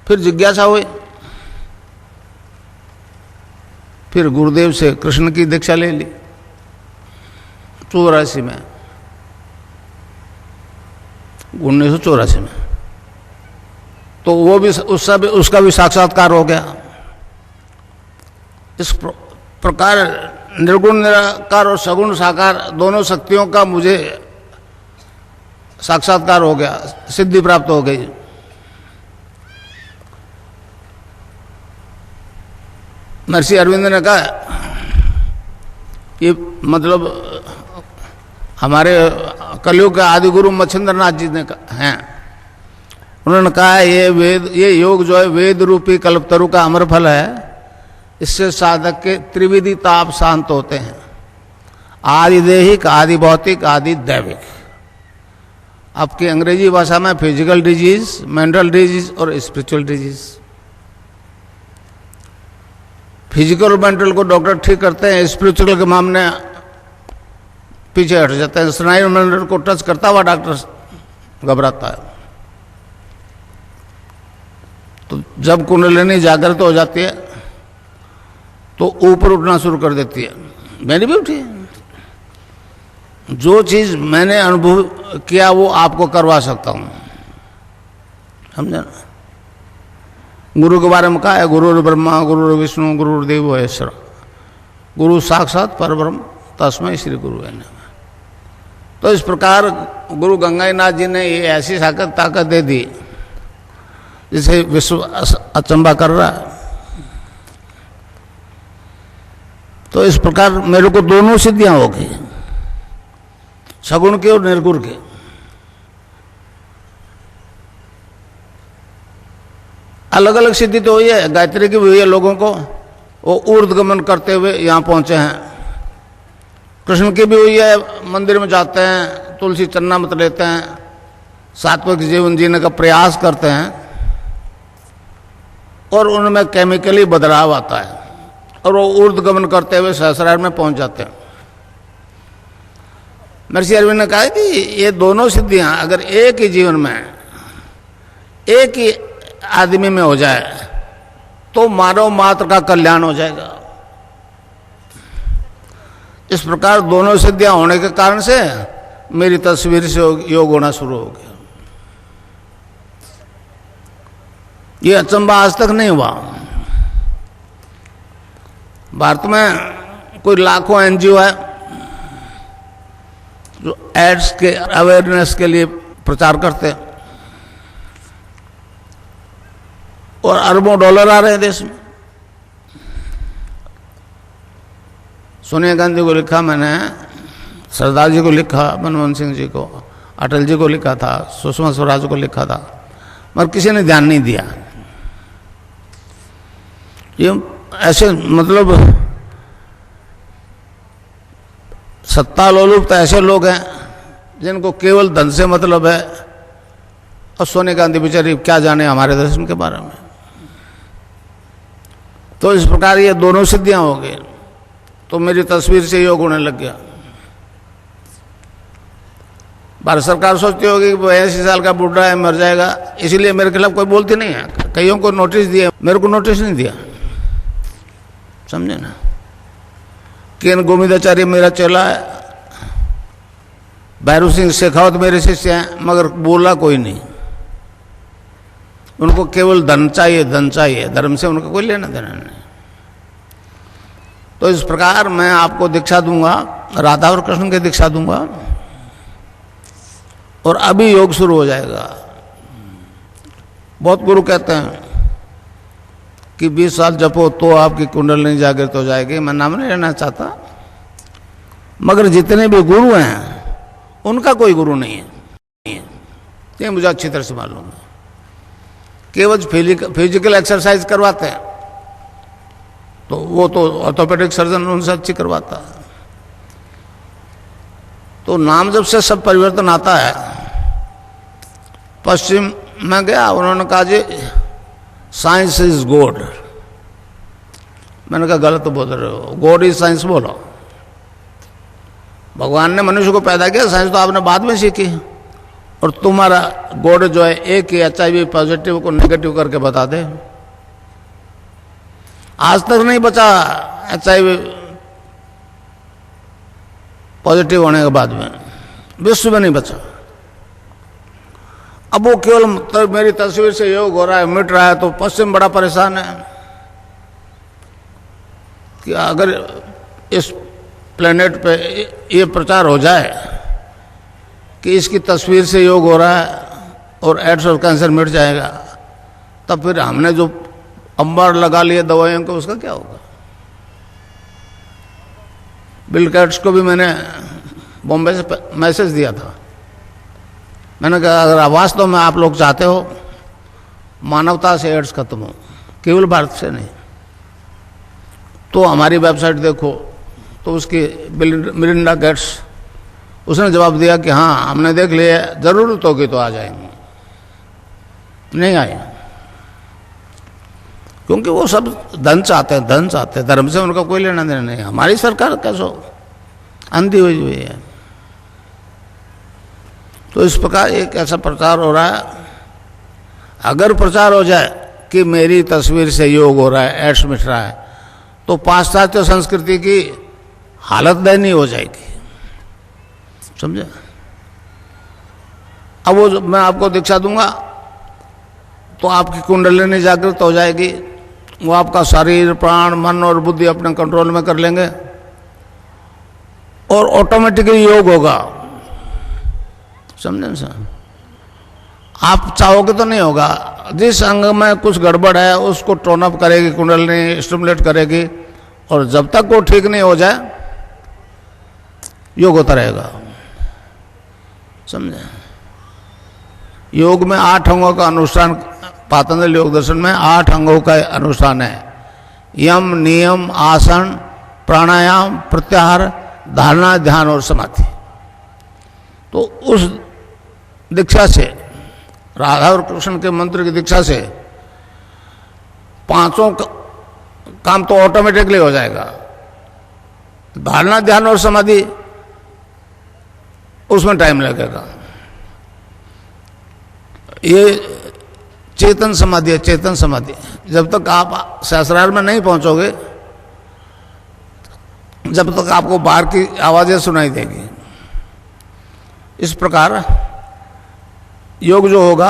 फिर जिज्ञासा हुई, फिर गुरुदेव से कृष्ण की दीक्षा ले ली 84 में, 1984 में। तो वो भी उसका भी साक्षात्कार हो गया। इस प्रकार निर्गुण निराकार और सगुण साकार दोनों शक्तियों का मुझे साक्षात्कार हो गया, सिद्धि प्राप्त हो गई। महर्षि अरविंद ने कहा, ये मतलब हमारे कलयुग के आदि गुरु मच्छिंद्र नाथ जी ने हैं, उन्होंने कहा ये योग जो है वेद रूपी कल्पतरु का अमर फल है, इससे साधक के त्रिविधि ताप शांत होते हैं, आदि देहिक, आदि भौतिक, आदि दैविक। आपकी अंग्रेजी भाषा में फिजिकल डिजीज, मेंटल डिजीज और स्पिरिचुअल डिजीज। फिजिकल और मेंटल को डॉक्टर ठीक करते हैं, स्पिरिचुअल के मामले पीछे हट जाते हैं। स्नायु मंडल को टच करता हुआ डॉक्टर घबराता है। तो जब कुंडलिनी जागृत हो जाती है तो ऊपर उठना शुरू कर देती है। मैंने भी उठी, जो चीज मैंने अनुभव किया वो आपको करवा सकता हूं, समझा ना। गुरु के बारे में कहा है, गुरु ब्रह्मा गुरु विष्णु गुरुदेव महेश्वर, गुरु साक्षात परब्रह्म तस्मै श्री गुरु है। तो इस प्रकार गुरु गंगाईनाथ जी ने ये ऐसी ताकत दे दी जिसे विश्व अचंबा कर रहा है। तो इस प्रकार मेरे को दोनों सिद्धियां हो गई, सगुण के और निर्गुण के। अलग अलग सिद्धि तो हुई है, गायत्री की भी हुई है लोगों को, वो ऊर्ध्वगमन करते हुए यहाँ पहुंचे हैं। कृष्ण की भी हुई है, मंदिर में जाते हैं, तुलसी चन्ना मत लेते हैं, सात्विक जीवन जीने का प्रयास करते हैं और उनमें केमिकली बदलाव आता है और वो ऊर्ध्वगमन करते हुए सहस्रार में पहुंच जाते हैं। महर्षि अरविंद ने कहा कि ये दोनों सिद्धियां अगर एक ही जीवन में, एक ही आदमी में हो जाए तो मानव मात्र का कल्याण हो जाएगा। इस प्रकार दोनों सिद्धियां होने के कारण से मेरी तस्वीर से योग होना शुरू हो गया। ये अचंबा आज तक नहीं हुआ। भारत में कोई लाखों एनजीओ है जो एड्स के अवेयरनेस के लिए प्रचार करते हैं और अरबों डॉलर आ रहे हैं देश में। सोनिया गांधी को लिखा मैंने, सरदार जी को लिखा, मनमोहन सिंह जी को, अटल जी को लिखा था, सुषमा स्वराज को लिखा था, मगर किसी ने ध्यान नहीं दिया। ये ऐसे मतलब सत्ता लोलुप ऐसे लोग हैं जिनको केवल धन से मतलब है, और सोनिया गांधी बेचारी क्या जाने हमारे दर्शन के बारे में। तो इस प्रकार ये दोनों सिद्धियां हो गई, तो मेरी तस्वीर से योग होने लग गया। भारत सरकार सोचती होगी कि 80 साल का बुढ़ा है, मर जाएगा, इसीलिए मेरे खिलाफ कोई बोलती नहीं है। कईयों को नोटिस दिया, मेरे को नोटिस नहीं दिया, समझे ना। केन गोविंदाचार्य मेरा चेला है, भैरू सिंह शेखावत मेरे शिष्य हैं, मगर बोला कोई नहीं। उनको केवल धन चाहिए, धन चाहिए, धर्म से उनका कोई लेना देना नहीं। तो इस प्रकार मैं आपको दीक्षा दूंगा, राधा और कृष्ण की दीक्षा दूंगा, और अभी योग शुरू हो जाएगा। बहुत गुरु कहते हैं कि 20 साल जपो तो आपकी कुंडलिनी जागृत हो जाएगी। मैं नाम नहीं लेना चाहता, मगर जितने भी गुरु हैं उनका कोई गुरु नहीं है, ये मुझे अच्छी तरह से मालूम है। केवल फिजिकल एक्सरसाइज करवाते हैं, तो वो तो ऑर्थोपेडिक सर्जन उनसे अच्छी करवाता है। तो नाम जब से सब परिवर्तन आता है। पश्चिम में गया, उन्होंने कहा जी साइंस इज गॉड। मैंने कहा गलत बोल रहे हो, गॉड इज साइंस बोलो। भगवान ने मनुष्य को पैदा किया, साइंस तो आपने बाद में सीखी। और तुम्हारा गॉड जो है एक ही HIV पॉजिटिव को नेगेटिव करके बता दे। आज तक नहीं बचा HIV पॉजिटिव होने के बाद में, विश्व में नहीं बचा। अब वो केवल मेरी तस्वीर से योग हो रहा है, मिट रहा है, तो पश्चिम बड़ा परेशान है कि अगर इस प्लेनेट पे ये प्रचार हो जाए कि इसकी तस्वीर से योग हो रहा है और एड्स और कैंसर मिट जाएगा, तब फिर हमने जो अंबार लगा लिए दवाइयों को, उसका क्या होगा। बिल गेट्स को भी मैंने बॉम्बे से मैसेज दिया था। मैंने कहा अगर वास्तव में आप लोग चाहते हो मानवता से एड्स खत्म हो, केवल भारत से नहीं, तो हमारी वेबसाइट देखो। तो उसकी मिलिंडा गेट्स, उसने जवाब दिया कि हाँ हमने देख लिया, जरूरत होगी तो आ जाएंगे। नहीं आए, क्योंकि वो सब धन चाहते हैं, धन चाहते हैं, धर्म से उनका कोई लेना देना नहीं। हमारी सरकार कैसो अंधी हुई है। तो इस प्रकार एक ऐसा प्रचार हो रहा है। अगर प्रचार हो जाए कि मेरी तस्वीर से योग हो रहा है, एड्स मिट रहा है, तो पाश्चात्य संस्कृति की हालत दयनीय हो जाएगी, समझे। अब वो मैं आपको दीक्षा दूंगा तो आपकी कुंडलिनी जागृत हो जाएगी, वो आपका शरीर, प्राण, मन और बुद्धि अपने कंट्रोल में कर लेंगे और ऑटोमेटिकली योग होगा, समझे सर। आप चाहोगे तो नहीं होगा। जिस अंग में कुछ गड़बड़ है उसको टोन अप करेगी कुंडलिनी, स्टिमुलेट करेगी, और जब तक वो ठीक नहीं हो जाए योग होता रहेगा, समझे। योग में 8 अंगों का अनुष्ठान, पातंजलि योग दर्शन में 8 अंगों का अनुष्ठान है। यम, नियम, आसन, प्राणायाम, प्रत्याहार, धारणा, ध्यान और समाधि। तो उस दीक्षा से, राधा और कृष्ण के मंत्र की दीक्षा से 5 काम तो ऑटोमेटिकली हो जाएगा। धारणा, ध्यान और समाधि उसमें टाइम लगेगा। ये चेतन समाधि है, चेतन समाधि। जब तक आप सहस्रार में नहीं पहुंचोगे, जब तक आपको बाहर की आवाजें सुनाई देगी। इस प्रकार योग जो होगा